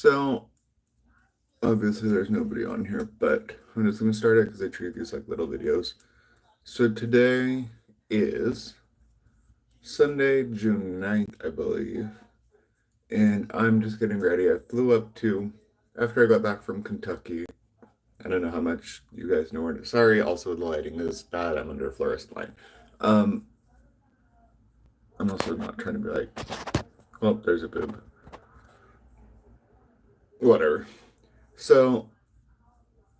So obviously there's nobody on here, but I'm just gonna start it because I treat these like little videos. So today is Sunday, June 9th, I believe, and I'm just getting ready. I flew up to after I got back from Kentucky. I don't know how much you guys know where to. Sorry, also the lighting is bad. I'm under a fluorescent light. Um, I'm also not trying to be like, oh, there's a boob. Whatever. So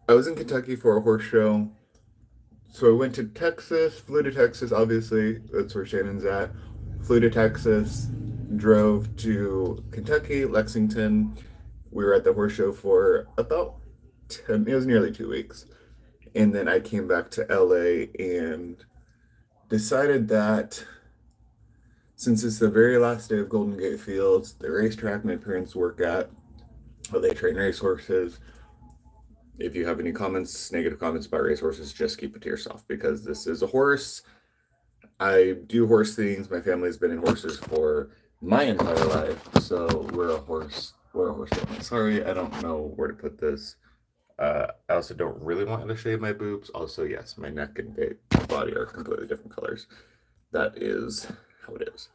I was in Kentucky for a horse show. So I went to Texas, flew to Texas, obviously, that's where Shannon's at. Flew to Texas, drove to Kentucky, Lexington. We were at the horse show for about 10, it was nearly 2 weeks. And then I came back to LA and decided that since it's the very last day of Golden Gate Fields, the racetrack my parents work at, where they train racehorses, if you have any comments, negative comments about racehorses, just keep it to yourself because this is a horse. I do horse things. My family's been in horses for my entire life, so we're a horse family. Sorry, I don't know where to put this. I also don't really want to shave my boobs. Also, yes, my neck and body are completely different colors. That is how it is.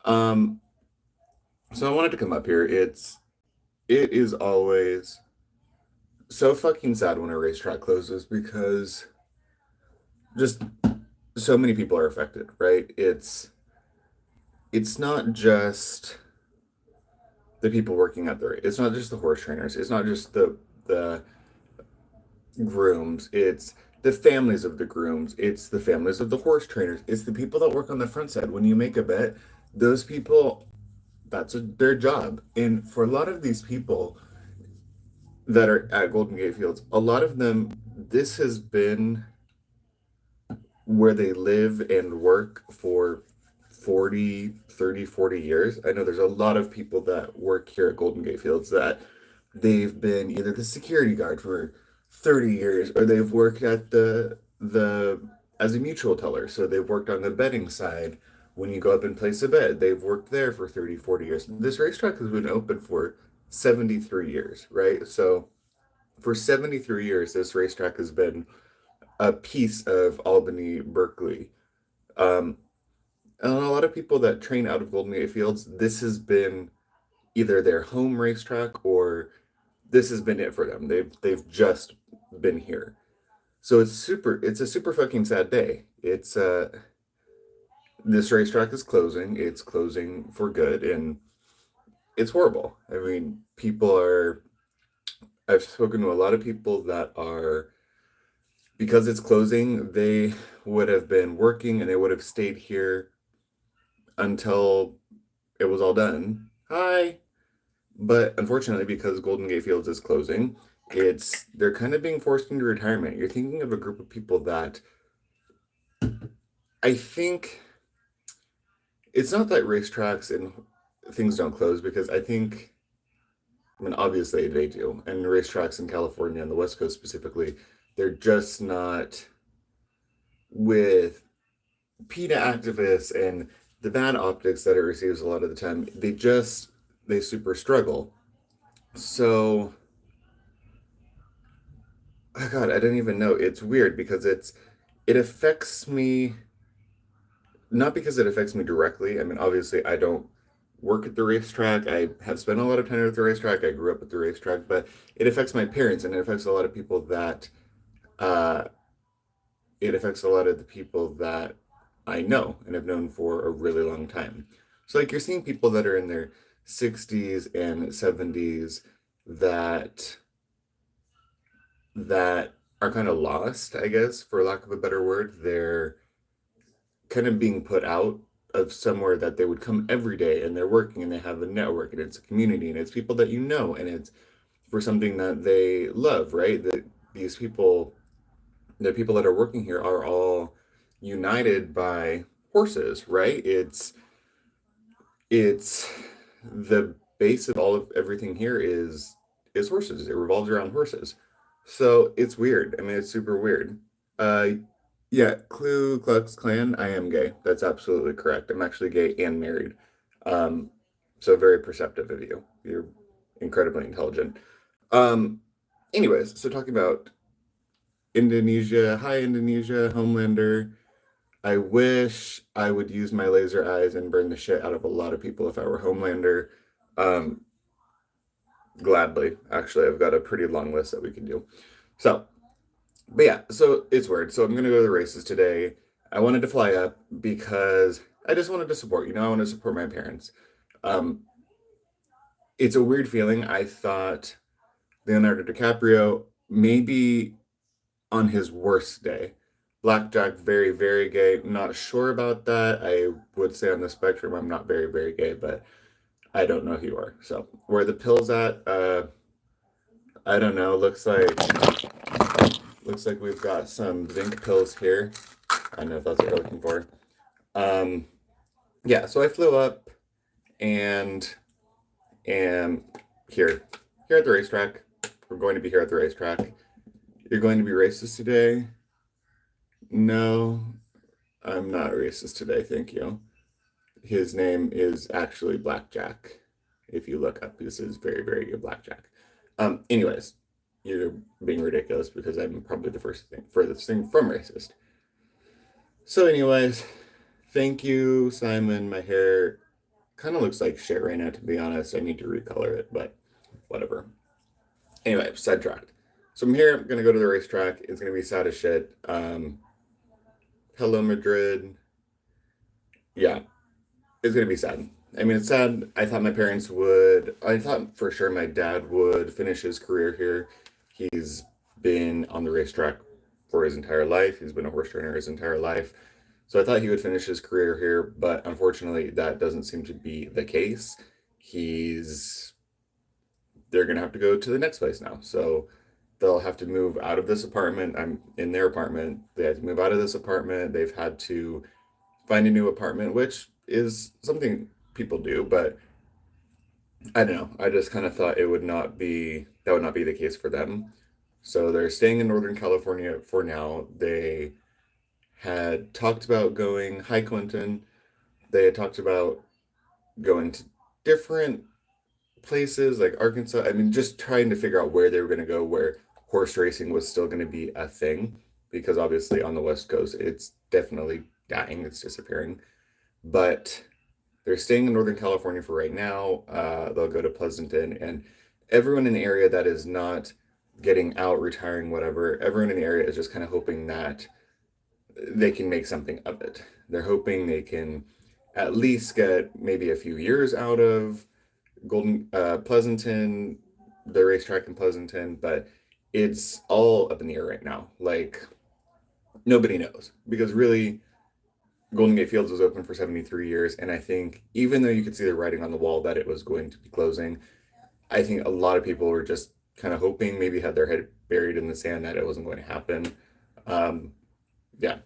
Um, so I wanted to come up here. It is always so fucking sad when a racetrack closes because just so many people are affected, right? It's not just the people working at the it's not just the horse trainers, it's not just the grooms, it's the families of the grooms, it's the families of the horse trainers, it's the people that work on the front side. When you make a bet, those people, their job. And for a lot of these people that are at Golden Gate Fields, a lot of them, this has been where they live and work for 40 years. I know there's a lot of people that work here at Golden Gate Fields that they've been either the security guard for 30 years or they've worked at the as a mutual teller. So they've worked on the betting side. When you go up and place a bet, they've worked there for 30, 40 years. This racetrack has been open for 73 years, right? So for 73 years, this racetrack has been a piece of Albany, Berkeley. Um, and a lot of people that train out of Golden Gate Fields, this has been either their home racetrack or this has been it for them. They've just been here. So it's a super fucking sad day. It's this racetrack is closing. It's closing for good and it's horrible. I mean, I've spoken to a lot of people that are because it's closing, they would have been working and they would have stayed here until it was all done. Hi. But unfortunately, because Golden Gate Fields is closing, they're kind of being forced into retirement. You're thinking of a group of people that I think it's not that racetracks and things don't close because I mean, obviously they do. And racetracks in California and the West Coast specifically, they're just not with PETA activists and the bad optics that it receives a lot of the time. They super struggle. So oh God, I don't even know. It's weird because it affects me not because it affects me directly. I mean, obviously I don't work at the racetrack. I have spent a lot of time at the racetrack. I grew up at the racetrack, but it affects my parents and it affects a lot of people that uh it affects a lot of the people that I know and have known for a really long time. So like you're seeing people that are in their 60s and 70s that that are kind of lost, I guess, for lack of a better word. They're kind of being put out of somewhere that they would come every day and they're working and they have a network and it's a community and it's people that you know and it's for something that they love, right? That these people, the people that are working here are all united by horses, right? It's the base of all of everything here is horses. It revolves around horses. So it's weird. I mean, it's super weird. Uh, yeah, Ku Klux Klan. I am gay. That's absolutely correct. I'm actually gay and married. Um, so very perceptive of you. You're incredibly intelligent. Um, anyways, so talking about Indonesia, hi Indonesia, Homelander. I wish I would use my laser eyes and burn the shit out of a lot of people if I were Homelander. Um, Gladly, actually, I've got a pretty long list that we can do. So, but yeah, so it's weird. So I'm gonna go to the races today. I wanted to fly up because I just wanted to support, I want to support my parents. Um, it's a weird feeling. I thought Leonardo DiCaprio maybe on his worst day. Blackjack, very, very gay. Not sure about that. I would say on the spectrum, I'm not very, very gay, but I don't know who you are. So where the pills at? I don't know. Looks like we've got some zinc pills here. I don't know if that's what you're looking for. Um, yeah. So I flew up and am here at the racetrack. We're going to be here at the racetrack. You're going to be racist today? No, I'm not racist today. Thank you. His name is actually Blackjack. If you look up, this is very, very good Blackjack. Anyways, you're being ridiculous because I'm probably the furthest thing from racist. So, anyways, thank you, Simon. My hair kind of looks like shit right now, to be honest. I need to recolor it, but whatever. Anyway, sidetracked. So I'm here. I'm gonna go to the racetrack. It's gonna be sad as shit. Hello, Madrid. Yeah, it's gonna be sad. I mean, it's sad. I thought my parents would. I thought for sure my dad would finish his career here. He's been on the racetrack for his entire life. He's been a horse trainer his entire life. So I thought he would finish his career here, but unfortunately, that doesn't seem to be the case. He's. They're gonna have to go to the next place now. So they'll have to move out of this apartment. I'm in their apartment. They have to move out of this apartment. They've had to find a new apartment, which is something people do, but I don't know. I just kind of thought it would not be that would not be the case for them. So they're staying in Northern California for now. They had talked about going, hi Quentin. They had talked about going to different places like Arkansas. I mean, just trying to figure out where they were going to go, where horse racing was still going to be a thing, because obviously on the West Coast, it's definitely dying, it's disappearing. But they're staying in Northern California for right now. They'll go to Pleasanton, and everyone in the area that is not getting out, retiring, whatever, everyone in the area is just kind of hoping that they can make something of it. They're hoping they can at least get maybe a few years out of Pleasanton, the racetrack in Pleasanton, but it's all up in the air right now. Like nobody knows because really Golden Gate Fields was open for 73 years, and I think even though you could see the writing on the wall that it was going to be closing, I think a lot of people were just kind of hoping, maybe had their head buried in the sand, that it wasn't going to happen. Um, yeah,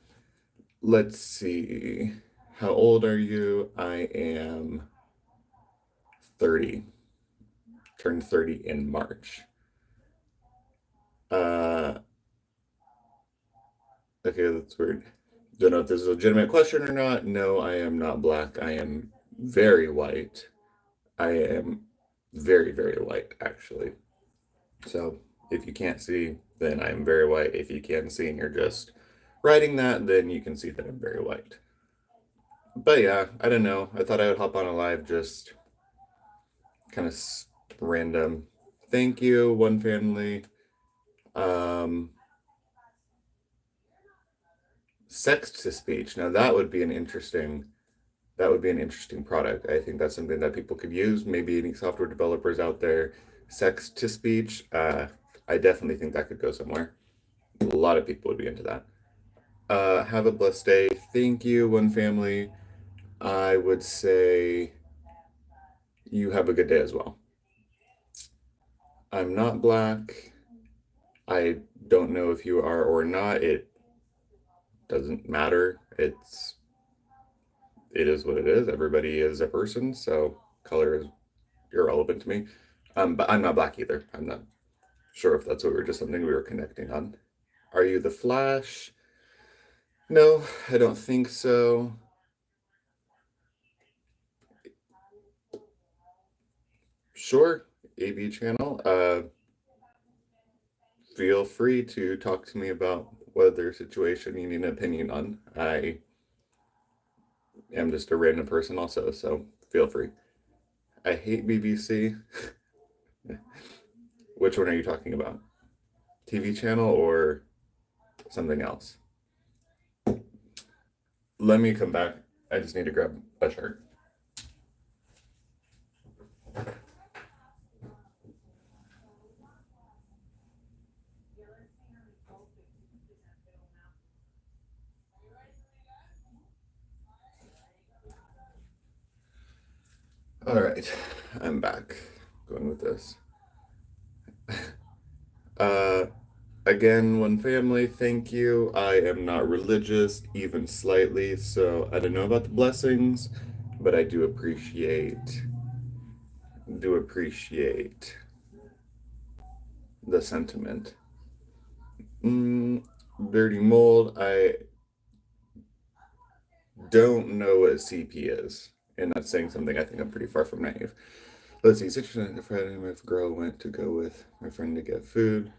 let's see. How old are you? I am 30. Turned 30 in March. Uh, okay, that's weird. Don't know if this is a legitimate question or not. No, I am not black. I am very white. I am very, very white, actually. So if you can't see, then I am very white. If you can see and you're just writing that, then you can see that I'm very white. But yeah, I don't know. I thought I would hop on a live just kind of random. Thank you, one family. Um, Sext to speech. Now that would be an interesting product. I think that's something that people could use. Maybe any software developers out there. Sext to speech. I definitely think that could go somewhere. A lot of people would be into that. Have a blessed day. Thank you, one family. I would say you have a good day as well. I'm not black. I don't know if you are or not. It doesn't matter. It is what it is. Everybody is a person, so color is irrelevant to me. But I'm not black either. I'm not sure if that's what we were just something we were connecting on. Are you the Flash? No, I don't think so. Sure, AB channel. Feel free to talk to me about whether situation you need an opinion on. I am just a random person also, so feel free. I hate BBC. Which one are you talking about? TV channel or something else? Let me come back. I just need to grab a shirt. All right, I'm back. Going with this. Uh, Again, one family, thank you. I am not religious, even slightly, so I don't know about the blessings, but I do appreciate the sentiment. Mm, Dirty mold. I don't know what CP is, and that's saying something. I think I'm pretty far from naive. Let's see. Situation Friday, my girl went to go with my friend to get food.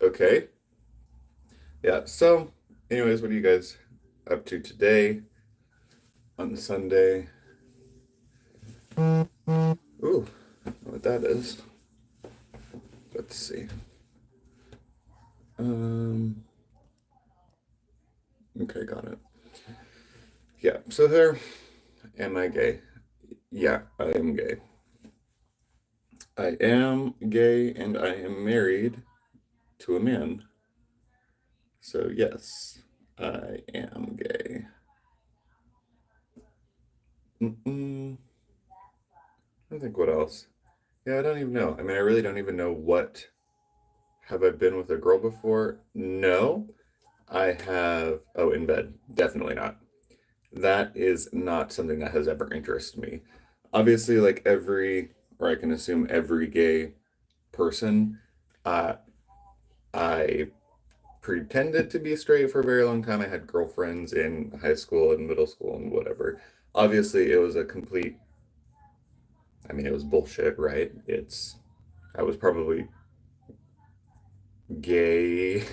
Okay. Yeah. So, anyways, what are you guys up to today on Sunday? Ooh, I don't know what that is. Let's see. Um. Okay, got it. Yeah. So there. Am I gay? Yeah, I am gay. I am gay, and I am married to a man. So yes, I am gay. Mm-mm. I think what else? Yeah, I don't even know. I mean, I really don't even know what. Have I been with a girl before? No. I have. Oh, in bed. Definitely not. That is not something that has ever interested me. Obviously, like or I can assume every gay person, uh, I pretended to be straight for a very long time. I had girlfriends in high school and middle school and whatever. Obviously, it was a complete, I mean, it was bullshit, right? I was probably gay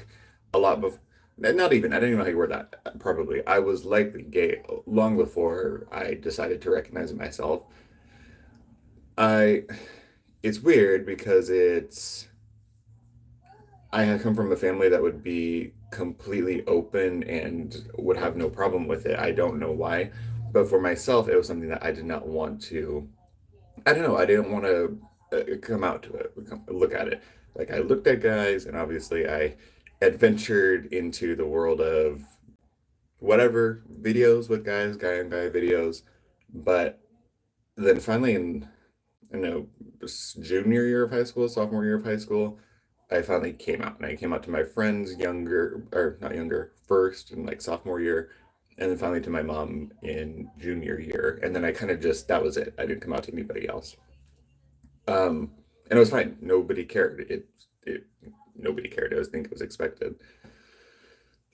a lot before. Not even, I don't even know how you word that. Probably. I was likely gay long before I decided to recognize it myself. I, it's weird because I had come from a family that would be completely open and would have no problem with it. I don't know why. But for myself, it was something that I did not want to. I don't know. I didn't want to come out to it, look at it. Like I looked at guys, and obviously I adventured into the world of whatever videos with guys, guy on guy videos. But then finally, in I don't know, junior year of high school, sophomore year of high school, I finally came out, and I came out to my friends younger, or not younger, first in like sophomore year, and then finally to my mom in junior year. And then I kind of just, that was it. I didn't come out to anybody else. Um, and it was fine. Nobody cared. It nobody cared. I think it was expected.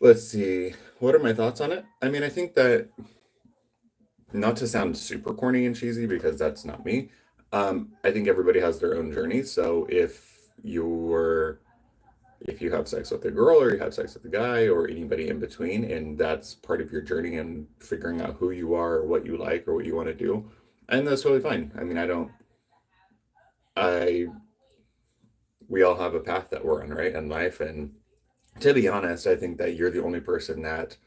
Let's see. What are my thoughts on it? I mean, I think that not to sound super corny and cheesy because that's not me. I think everybody has their own journey. So if you have sex with a girl or you have sex with a guy or anybody in between, and that's part of your journey and figuring out who you are or what you like or what you want to do, and that's totally fine. I mean, I we all have a path that we're on, right, in life, and to be honest, I think that you're the only person that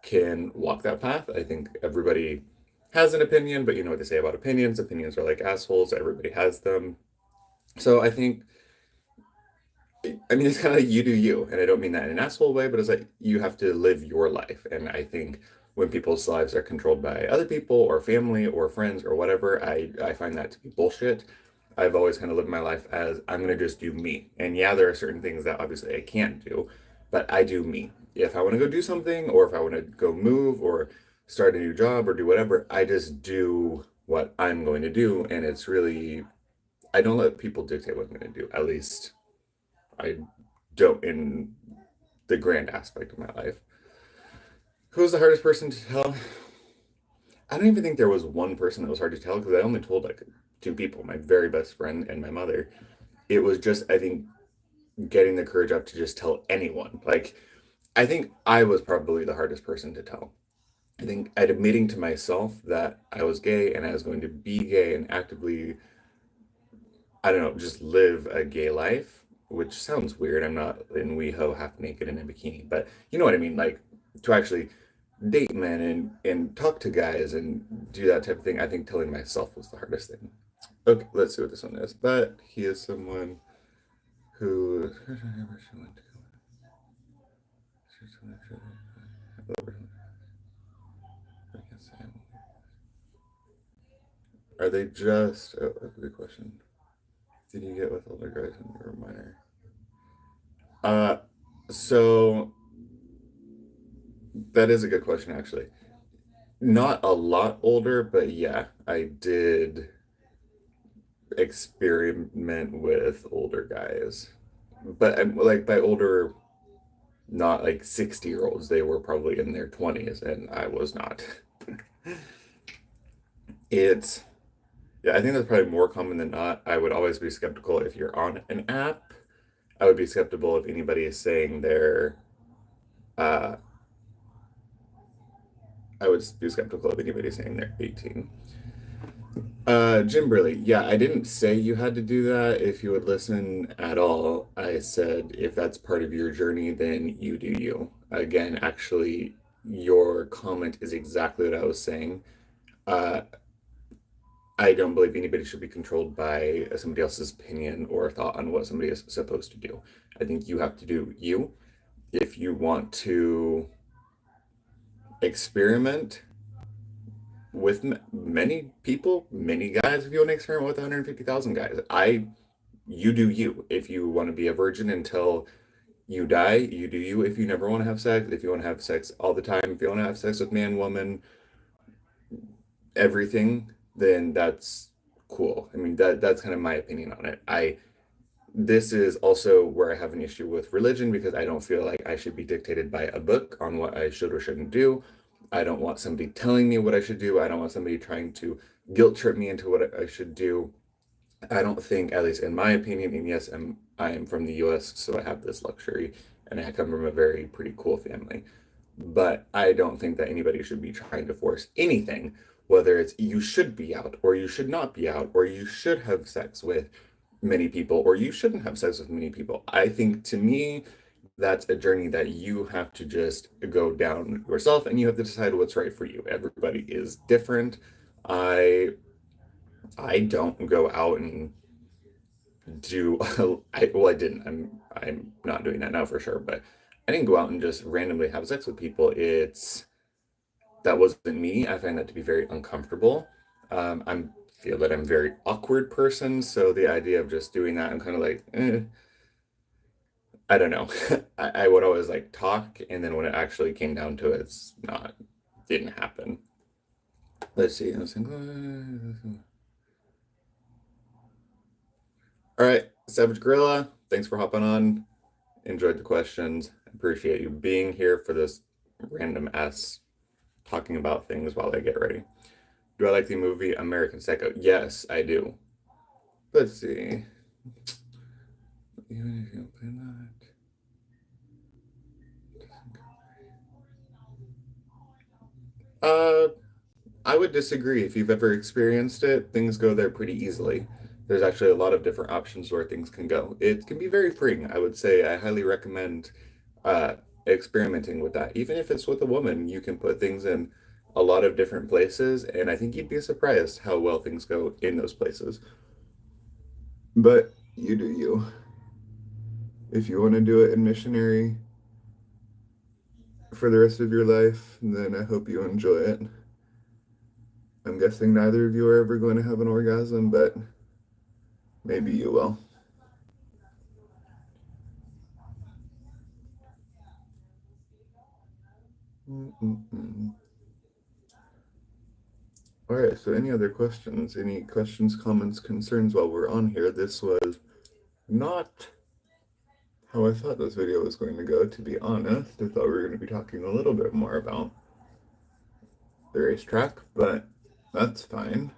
can walk that path. I think everybody has an opinion, but you know what they say about opinions. Opinions are like assholes. Everybody has them. So I think, I mean, it's kind of like you do you. And I don't mean that in an asshole way, but it's like you have to live your life. And I think when people's lives are controlled by other people or family or friends or whatever, I find that to be bullshit. I've always kind of lived my life as I'm going to just do me. And yeah, there are certain things that obviously I can't do, but I do me. If I want to go do something or if I want to go move or start a new job or do whatever, I just do what I'm going to do. And it's really, I don't let people dictate what I'm going to do. At least I don't in the grand aspect of my life. Who's the hardest person to tell? I don't even think there was one person that was hard to tell because I only told like two people, my very best friend and my mother. It was just, I think, getting the courage up to just tell anyone. Like, I think I was probably the hardest person to tell. I think at admitting to myself that I was gay and I was going to be gay and actively, I don't know, just live a gay life, which sounds weird. I'm not in WeHo half naked in a bikini, but you know what I mean? Like, to actually date men and talk to guys and do that type of thing, I think telling myself was the hardest thing. Okay, let's see what this one is. But he is someone who. Are they just. Oh, that's a good question. Did you get with older guys when you were minor? Uh, so that is a good question, actually. Not a lot older, but yeah, I did experiment with older guys. But like by older, not like 60-year-olds. They were probably in their 20s, and I was not. It's, yeah, I think that's probably more common than not. I would always be skeptical if you're on an app. I would be skeptical if anybody is saying they're, uh, I would be skeptical of anybody saying they're 18. Jim Burley, yeah, I didn't say you had to do that. If you would listen at all, I said if that's part of your journey, then you do you. Again, actually, your comment is exactly what I was saying. Uh, I don't believe anybody should be controlled by somebody else's opinion or thought on what somebody is supposed to do. I think you have to do you. If you want to experiment with many people, many guys, if you want to experiment with 150,000 guys, you do you. If you want to be a virgin until you die, you do you. If you never want to have sex, if you want to have sex all the time, if you want to have sex with man, woman, everything, then that's cool. I mean, that's kind of my opinion on it. This is also where I have an issue with religion because I don't feel like I should be dictated by a book on what I should or shouldn't do. I don't want somebody telling me what I should do. I don't want somebody trying to guilt trip me into what I should do. I don't think, at least in my opinion, and yes, I am from the US, so I have this luxury, and I come from a very pretty cool family. But I don't think that anybody should be trying to force anything, whether it's you should be out, or you should not be out, or you should have sex with many people, or you shouldn't have sex with many people. I think to me, that's a journey that you have to just go down yourself and you have to decide what's right for you. Everybody is different. I I don't go out and do I didn't. I'm not doing that now for sure, but I didn't go out and just randomly have sex with people. It's that wasn't me. I find that to be very uncomfortable. I'm feel that I'm a very awkward person, so the idea of just doing that, I'm kind of like, I don't know. I would always like talk, and then when it actually came down to it, it's not, didn't happen. Let's see. All right, Savage Gorilla, thanks for hopping on. Enjoyed the questions. Appreciate you being here for this random ass talking about things while I get ready. Do I like the movie American Psycho? Yes, I do. Let's see. Even if you don't play that. I would disagree. If you've ever experienced it, things go there pretty easily. There's actually a lot of different options where things can go. It can be very freeing. I would say I highly recommend uh, experimenting with that. Even if it's with a woman, you can put things in a lot of different places, and I think you'd be surprised how well things go in those places. But you do you. If you want to do it in missionary for the rest of your life, then I hope you enjoy it. I'm guessing neither of you are ever going to have an orgasm, but maybe you will. Mm-mm-mm. All right, so any other questions? Any questions, comments, concerns while we're on here? This was not how I thought this video was going to go, to be honest. I thought we were going to be talking a little bit more about the racetrack, but that's fine.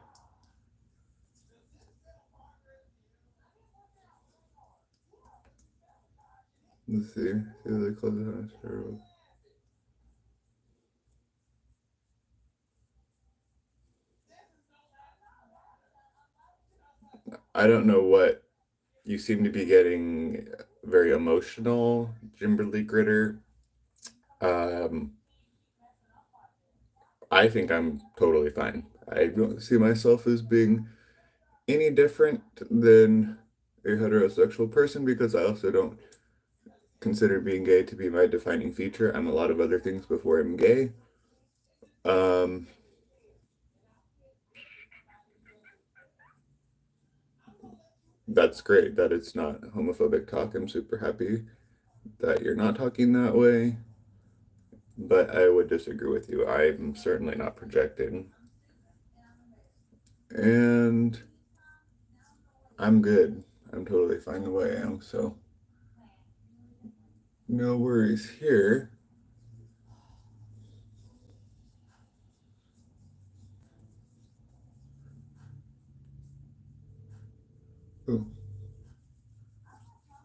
Let's see. See the close the I don't know what you seem to be getting very emotional, Kimberly Gritter. Um, I think I'm totally fine. I don't see myself as being any different than a heterosexual person because I also don't consider being gay to be my defining feature. I'm a lot of other things before I'm gay. Um, that's great that it's not homophobic talk. I'm super happy that you're not talking that way, but I would disagree with you. I'm certainly not projecting. And I'm good. I'm totally fine the way I am, so no worries here. Ooh.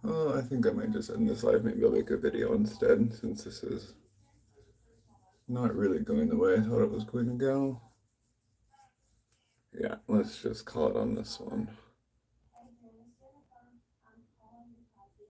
Oh, I think I might just end this live. Maybe I'll make a video instead, since this is not really going the way I thought it was going to go. Yeah, let's just call it on this one.